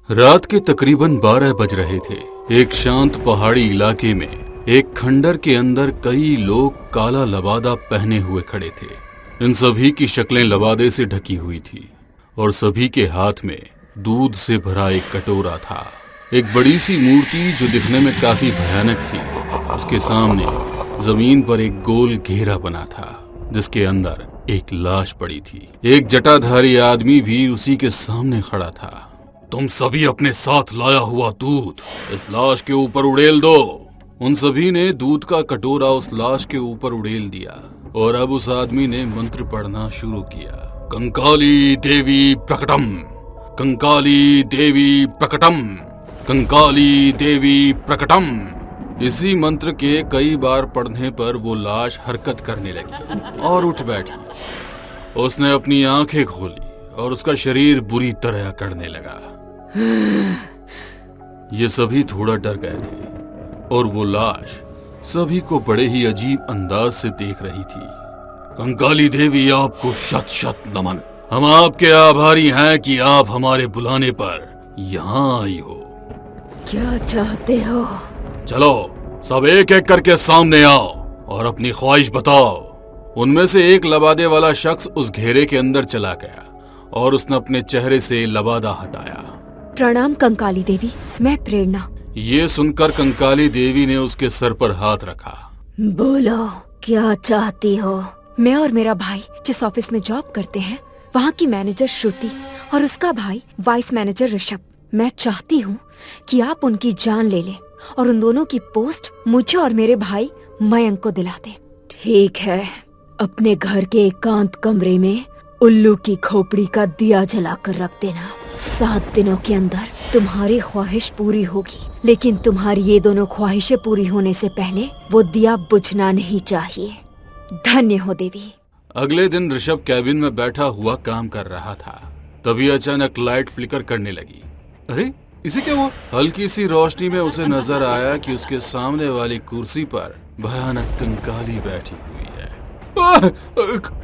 रात के तकरीबन 12 बज रहे थे। एक शांत पहाड़ी इलाके में एक खंडर के अंदर कई लोग काला लबादा पहने हुए खड़े थे। इन सभी की शक्लें लबादे से ढकी हुई थी और सभी के हाथ में दूध से भरा एक कटोरा था। एक बड़ी सी मूर्ति जो दिखने में काफी भयानक थी, उसके सामने जमीन पर एक गोल घेरा बना था जिसके अंदर एक लाश पड़ी थी। एक जटाधारी आदमी भी उसी के सामने खड़ा था। तुम सभी अपने साथ लाया हुआ दूध इस लाश के ऊपर उड़ेल दो। उन सभी ने दूध का कटोरा उस लाश के ऊपर उड़ेल दिया और अब उस आदमी ने मंत्र पढ़ना शुरू किया। कंकाली देवी प्रकटम, कंकाली देवी प्रकटम, कंकाली देवी प्रकटम। इसी मंत्र के कई बार पढ़ने पर वो लाश हरकत करने लगी और उठ बैठी। उसने अपनी आंखें खोली और उसका शरीर बुरी तरह अकड़ने लगा। ये सभी थोड़ा डर गए थे और वो लाश सभी को बड़े ही अजीब अंदाज से देख रही थी। कंकाली देवी, आपको शत शत नमन। हम आपके आभारी हैं कि आप हमारे बुलाने पर यहाँ आई हो। क्या चाहते हो? चलो सब एक एक करके सामने आओ और अपनी ख्वाहिश बताओ। उनमें से एक लबादे वाला शख्स उस घेरे के अंदर चला गया और उसने अपने चेहरे से लबादा हटाया। प्रणाम कंकाली देवी, मैं प्रेरणा। ये सुनकर कंकाली देवी ने उसके सर पर हाथ रखा। बोलो, क्या चाहती हो? मैं और मेरा भाई जिस ऑफिस में जॉब करते हैं, वहाँ की मैनेजर श्रुति और उसका भाई वाइस मैनेजर ऋषभ, मैं चाहती हूँ कि आप उनकी जान ले लें और उन दोनों की पोस्ट मुझे और मेरे भाई मयंक को दिला दें। ठीक है, अपने घर के एकांत कमरे में उल्लू की खोपड़ी का दिया जलाकर रख देना। 7 दिनों के अंदर तुम्हारी ख्वाहिश पूरी होगी, लेकिन तुम्हारी ये दोनों ख्वाहिशें पूरी होने से पहले वो दिया बुझना नहीं चाहिए। धन्य हो देवी। अगले दिन ऋषभ कैबिन में बैठा हुआ काम कर रहा था। तभी अचानक लाइट फ्लिकर करने लगी। अरे इसे क्या हुआ? हल्की सी रोशनी में उसे नजर आया कि उसके सामने वाली कुर्सी पर भयानक कंकाली बैठी हुई है।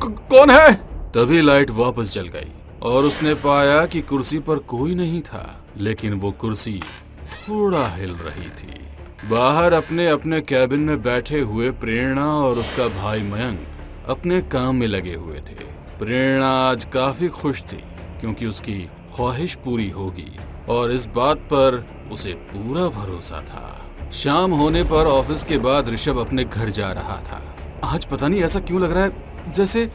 कौन है? तभी लाइट वापस जल गई और उसने पाया कि कुर्सी पर कोई नहीं था, लेकिन वो कुर्सी थोड़ा हिल रही थी। बाहर अपने अपने कैबिन में बैठे हुए प्रेरणा और उसका भाई मयंक अपने काम में लगे हुए थे। प्रेरणा आज काफी खुश थी क्योंकि उसकी ख्वाहिश पूरी होगी और इस बात पर उसे पूरा भरोसा था। शाम होने पर ऑफिस के बाद ऋषभ अपने घर जा रहा था। आज पता नहीं ऐसा क्यों लग रहा है जैसे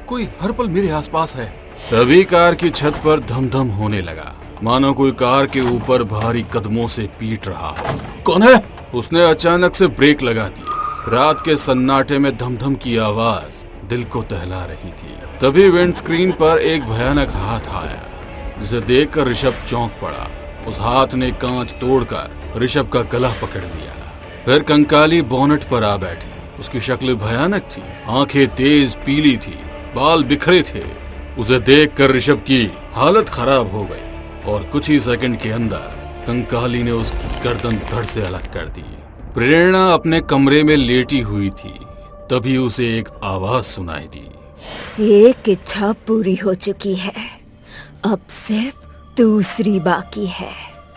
कोई हर पल मेरे आसपास है। तभी कार की छत पर धम-धम होने लगा, मानो कोई कार के ऊपर भारी कदमों से पीट रहा हो। कौन है? उसने अचानक से ब्रेक लगा दी। रात के सन्नाटे में धम-धम की आवाज दिल को दहला रही थी। तभी विंड स्क्रीन पर एक भयानक हाथ आया जिसे देखकर ऋषभ चौंक पड़ा। उस हाथ ने कांच तोड़कर ऋषभ का गला पकड़ लिया। फिर कंकाली बोनट पर आ बैठी। उसकी शक्ल भयानक थी, आंखें तेज पीली थी, बाल बिखरे थे। उसे देखकर ऋषभ की हालत खराब हो गई और कुछ ही सेकंड के अंदर कंकाली ने उसकी गर्दन धड़ से अलग कर दी। प्रेरणा अपने कमरे में लेटी हुई थी। तभी उसे एक आवाज सुनाई दी। एक इच्छा पूरी हो चुकी है, अब सिर्फ दूसरी बाकी है।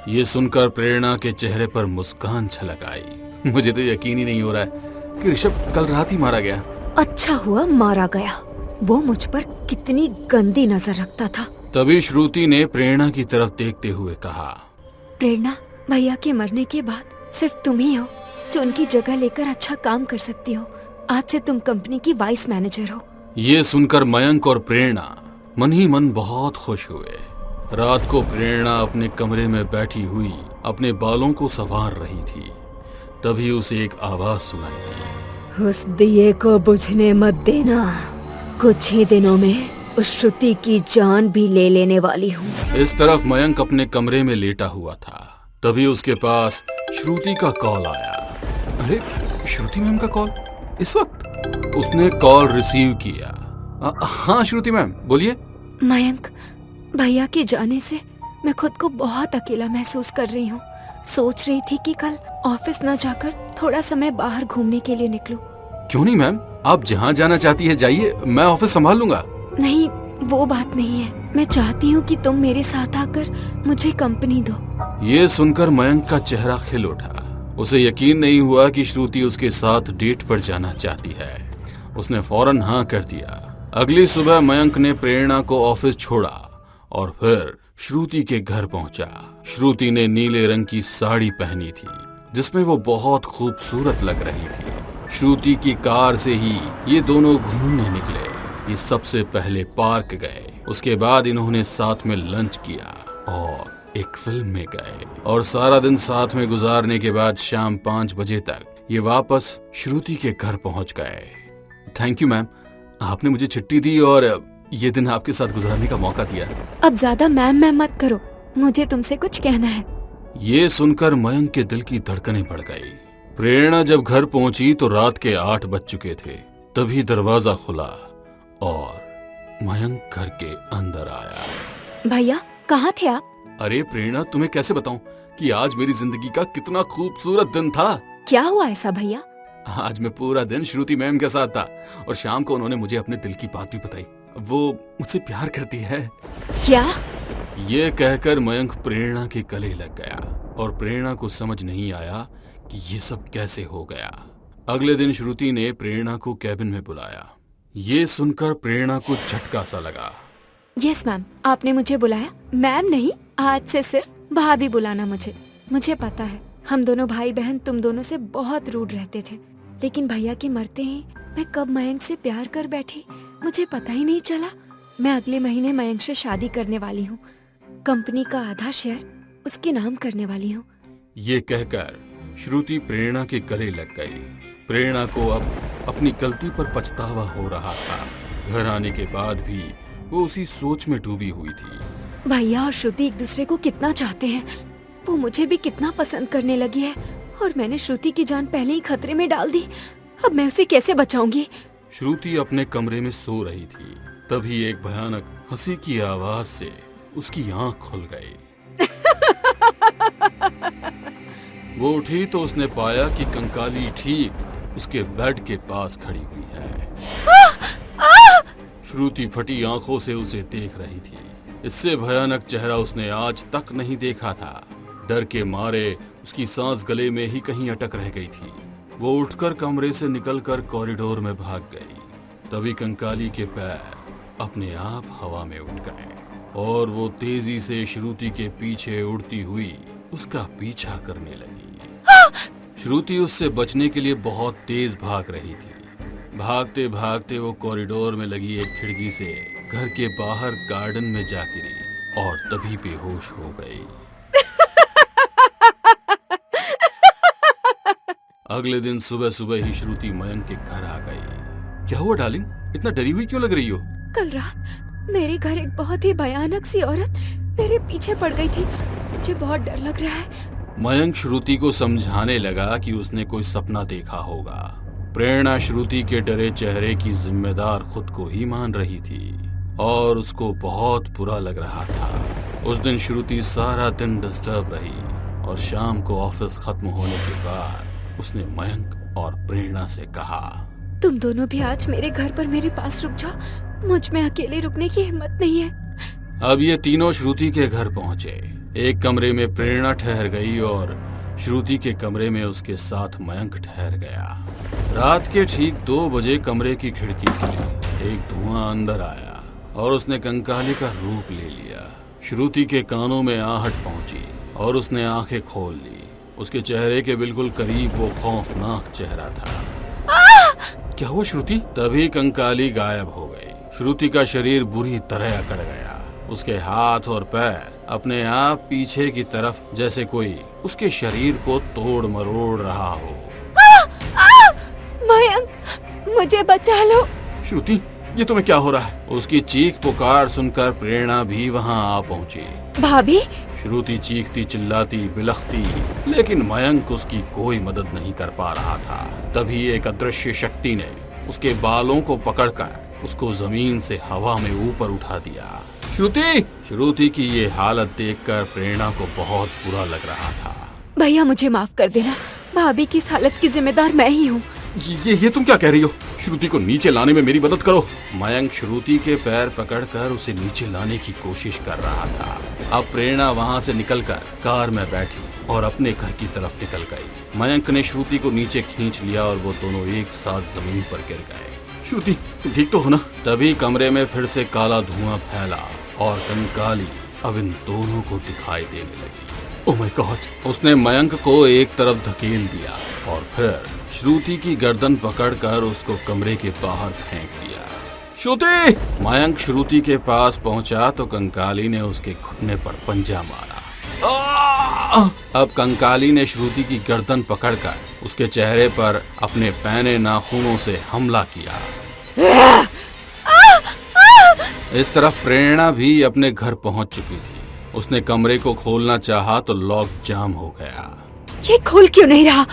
ये सुनकर प्रेरणा के चेहरे पर मुस्कान छलक आई। मुझे तो यकीन ही नहीं हो रहा है कि ऋषभ कल रात ही मारा गया। अच्छा हुआ मारा गया, वो मुझ पर कितनी गंदी नजर रखता था। तभी श्रुति ने प्रेरणा की तरफ देखते हुए कहा, प्रेरणा, भैया के मरने के बाद सिर्फ तुम ही हो जो उनकी जगह लेकर अच्छा काम कर सकती हो। आज से तुम कंपनी की वाइस मैनेजर हो। ये सुनकर मयंक और प्रेरणा मन ही मन बहुत खुश हुए। रात को प्रेरणा अपने कमरे में बैठी हुई अपने बालों को संवार रही थी। तभी उसे एक आवाज सुनाई दी। उस दिए को बुझने मत देना, कुछ ही दिनों में उस श्रुति की जान भी ले लेने वाली हूँ। इस तरफ मयंक अपने कमरे में लेटा हुआ था। तभी उसके पास श्रुति का कॉल आया। अरे श्रुति मैम का कॉल इस वक्त? उसने कॉल रिसीव किया। हाँ श्रुति मैम, बोलिए। मयंक, भैया के जाने से मैं खुद को बहुत अकेला महसूस कर रही हूँ। सोच रही थी कि कल ऑफिस न जाकर थोड़ा समय बाहर घूमने के लिए निकलूं। क्यों नहीं मैम, आप जहाँ जाना चाहती है जाइए, मैं ऑफिस संभाल लूंगा। नहीं, वो बात नहीं है। मैं चाहती हूँ कि तुम मेरे साथ आकर मुझे कंपनी दो। ये सुनकर मयंक का चेहरा खिल उठा। उसे यकीन नहीं हुआ कि श्रुति उसके साथ डेट पर जाना चाहती है। उसने फौरन हाँ कर दिया। अगली सुबह मयंक ने प्रेरणा को ऑफिस छोड़ा और फिर श्रुति के घर पहुंचा। श्रुति ने नीले रंग की साड़ी पहनी थी जिसमें वो बहुत खूबसूरत लग रही थी। श्रुति की कार से ही ये दोनों घूमने निकले। ये सबसे पहले पार्क गए, उसके बाद इन्होंने साथ में लंच किया और एक फिल्म में गए और सारा दिन साथ में गुजारने के बाद शाम 5 बजे तक ये वापस श्रुति के घर पहुंच गए। थैंक यू मैम, आपने मुझे छुट्टी दी और ये दिन आपके साथ गुजारने का मौका दिया। अब ज्यादा मैम मत करो, मुझे तुमसे कुछ कहना है। ये सुनकर मयंक के दिल की धड़कनें बढ़ गई। प्रेरणा जब घर पहुंची तो रात के 8 बज चुके थे। तभी दरवाजा खुला और मयंक घर के अंदर आया। भैया कहाँ थे आप? अरे प्रेरणा, तुम्हें कैसे बताऊं कि आज मेरी जिंदगी का कितना खूबसूरत दिन था। क्या हुआ ऐसा भैया? आज मैं पूरा दिन श्रुति मैम के साथ था और शाम को उन्होंने मुझे अपने दिल की बात भी बताई। वो मुझसे प्यार करती है। क्या? ये कहकर मयंक प्रेरणा के गले लग गया और प्रेरणा को समझ नहीं आया कि ये सब कैसे हो गया। अगले दिन श्रुति ने प्रेरणा को कैबिन में बुलाया। ये सुनकर प्रेरणा को झटका सा लगा। यस मैम, आपने मुझे बुलाया? मैम नहीं, आज से सिर्फ भाभी बुलाना। मुझे पता है हम दोनों भाई बहन तुम दोनों से बहुत रूड रहते थे, लेकिन भैया के मरते ही मैं कब मयंक से प्यार कर बैठी मुझे पता ही नहीं चला। मैं अगले महीने मयंक से शादी करने वाली हूँ। कंपनी का आधा शेयर उसके नाम करने वाली हूँ। ये कहकर श्रुति प्रेरणा के गले लग गई। प्रेरणा को अब अपनी गलती पर पछतावा हो रहा था। घर आने के बाद भी वो उसी सोच में डूबी हुई थी। भैया और श्रुति एक दूसरे को कितना चाहते हैं। वो मुझे भी कितना पसंद करने लगी है और मैंने श्रुति की जान पहले ही खतरे में डाल दी। अब मैं उसे कैसे बचाऊंगी? श्रुति अपने कमरे में सो रही थी। तभी एक भयानक हंसी की आवाज से उसकी आंख खुल गई। वो उठी तो उसने पाया कि कंकाली ठीक उसके बेड के पास खड़ी हुई है। श्रुति फटी आंखों से उसे देख रही थी। इससे भयानक चेहरा उसने आज तक नहीं देखा था। डर के मारे उसकी सांस गले में ही कहीं अटक रह गई थी। वो उठकर कमरे से निकलकर कॉरिडोर में भाग गई। तभी कंकाली के पैर अपने आप हवा में उठ गए और वो तेजी से श्रुति के पीछे उड़ती हुई उसका पीछा करने लगी। श्रुति उससे बचने के लिए बहुत तेज भाग रही थी। भागते भागते वो कॉरिडोर में लगी एक खिड़की से घर के बाहर गार्डन में जा गिरी और तभी बेहोश हो गई। अगले दिन सुबह सुबह ही श्रुति मयंक के घर आ गई। क्या हुआ डार्लिंग, इतना डरी हुई क्यों लग रही हो? कल रात मेरे घर एक बहुत ही भयानक सी औरत मेरे पीछे पड़ गई थी। मुझे बहुत डर लग रहा है। मयंक श्रुति को समझाने लगा कि उसने कोई सपना देखा होगा। प्रेरणा श्रुति के डरे चेहरे की जिम्मेदार खुद को ही मान रही थी और उसको बहुत बुरा लग रहा था। उस दिन श्रुति सारा दिन डिस्टर्ब रही और शाम को ऑफिस खत्म होने के बाद उसने मयंक और प्रेरणा से कहा, तुम दोनों भी आज मेरे घर पर मेरे पास रुक जाओ। मुझ में अकेले रुकने की हिम्मत नहीं है। अब ये तीनों श्रुति के घर पहुंचे। एक कमरे में प्रेरणा ठहर गई और श्रुति के कमरे में उसके साथ मयंक ठहर गया। रात के ठीक 2 बजे कमरे की खिड़की खुली। एक धुआं अंदर आया और उसने कंकाली का रूप ले लिया। श्रुति के कानों में आहट पहुंची और उसने आंखें खोल ली। उसके चेहरे के बिल्कुल करीब वो खौफनाक चेहरा था। क्या हुआ श्रुति? तभी कंकाली गायब हो गई। श्रुति का शरीर बुरी तरह अकड़ गया। उसके हाथ और पैर अपने आप पीछे की तरफ जैसे कोई उसके शरीर को तोड़ मरोड़ रहा हो। मयंक, मुझे बचा लो। श्रुति, ये तुम्हें क्या हो रहा है? उसकी चीख पुकार सुनकर प्रेरणा भी वहाँ आ पहुँची। भाभी? श्रुति चीखती चिल्लाती बिलखती, लेकिन मयंक उसकी कोई मदद नहीं कर पा रहा था। तभी एक अदृश्य शक्ति ने उसके बालों को पकड़कर उसको जमीन से हवा में ऊपर उठा दिया। श्रुति की ये हालत देखकर प्रेरणा को बहुत बुरा लग रहा था। भैया मुझे माफ कर देना। भाभी की इस हालत की जिम्मेदार मैं ही हूँ। ये तुम क्या कह रही हो? श्रुति को नीचे लाने में मेरी मदद करो। मयंक श्रुति के पैर पकड़कर उसे नीचे लाने की कोशिश कर रहा था। अब प्रेरणा वहां से निकलकर कार में बैठी और अपने घर की तरफ निकल गई। मयंक ने श्रुति को नीचे खींच लिया और वो दोनों एक साथ जमीन पर गिर गए। श्रुति, तुम ठीक तो हो ना? तभी कमरे में फिर से काला धुआं फैला और कंकाली अब इन दोनों को दिखाई देने लगी। Oh my God! उसने मयंक को एक तरफ धकेल दिया और फिर श्रुति की गर्दन पकड़कर उसको कमरे के बाहर फेंक दिया। श्रुति! मयंक श्रुति के पास पहुंचा तो कंकाली ने उसके घुटने पर पंजा मारा। अब कंकाली ने श्रुति की गर्दन पकड़कर उसके चेहरे पर अपने पैने नाखूनों से हमला किया। इस तरफ प्रेरणा भी अपने घर पहुंच चुकी थी। उसने कमरे को खोलना चाहा तो लॉक जाम हो गया। ये खोल क्यों नहीं रहा?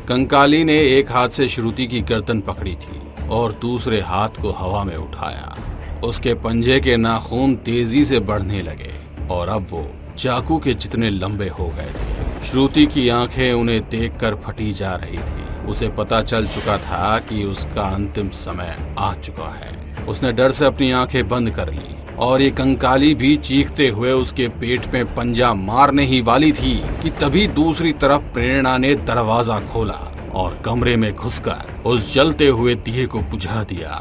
कंकाली ने एक हाथ से श्रुति की गर्दन पकड़ी थी और दूसरे हाथ को हवा में उठाया। उसके पंजे के नाखून तेजी से बढ़ने लगे और अब वो चाकू के जितने लंबे हो गए थे। श्रुति की आंखें उन्हें देखकर फटी जा रही थी। उसे पता चल चुका था कि उसका अंतिम समय आ चुका है। उसने डर से अपनी आंखें बंद कर ली और ये कंकाली भी चीखते हुए उसके पेट में पंजा मारने ही वाली थी कि तभी दूसरी तरफ प्रेरणा ने दरवाजा खोला और कमरे में घुसकर उस जलते हुए दिए को बुझा दिया।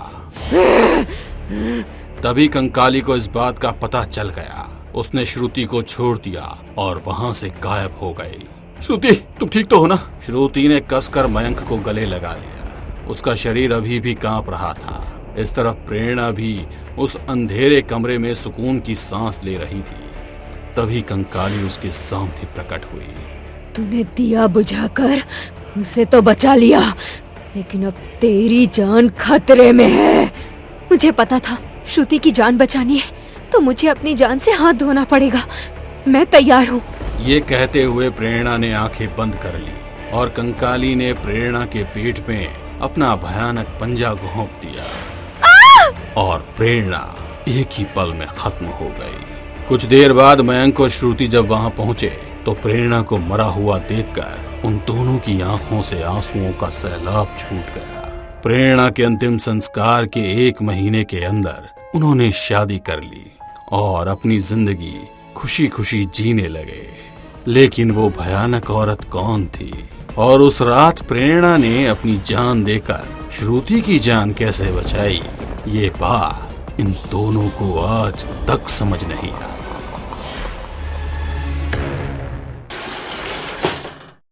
तभी कंकाली को इस बात का पता चल गया। उसने श्रुति को छोड़ दिया और वहां से गायब हो गई। श्रुति, तुम ठीक तो हो ना? श्रुति ने कसकर मयंक को गले लगा लिया। उसका शरीर अभी भी कांप रहा था। इस तरफ प्रेरणा भी उस अंधेरे कमरे में सुकून की सांस ले रही थी। तभी कंकाली उसके सामने प्रकट हुई। तूने दिया बुझाकर उसे तो बचा लिया, लेकिन अब तेरी जान खतरे में है। मुझे पता था श्रुति की जान बचानी है तो मुझे अपनी जान से हाथ धोना पड़ेगा। मैं तैयार हूँ। ये कहते हुए प्रेरणा ने आंखें बंद कर ली और कंकाली ने प्रेरणा के पेट में अपना भयानक पंजा घोंप दिया और प्रेरणा एक ही पल में खत्म हो गई। कुछ देर बाद मयंक और श्रुति जब वहां पहुंचे तो प्रेरणा को मरा हुआ देखकर उन दोनों की आंखों से आंसुओं का सैलाब छूट गया। प्रेरणा के अंतिम संस्कार के 1 महीने के अंदर उन्होंने शादी कर ली और अपनी जिंदगी खुशी खुशी जीने लगे। लेकिन वो भयानक औरत कौन थी और उस रात प्रेरणा ने अपनी जान देकर श्रुति की जान कैसे बचाई, ये बात इन दोनों को आज तक समझ नहीं आई।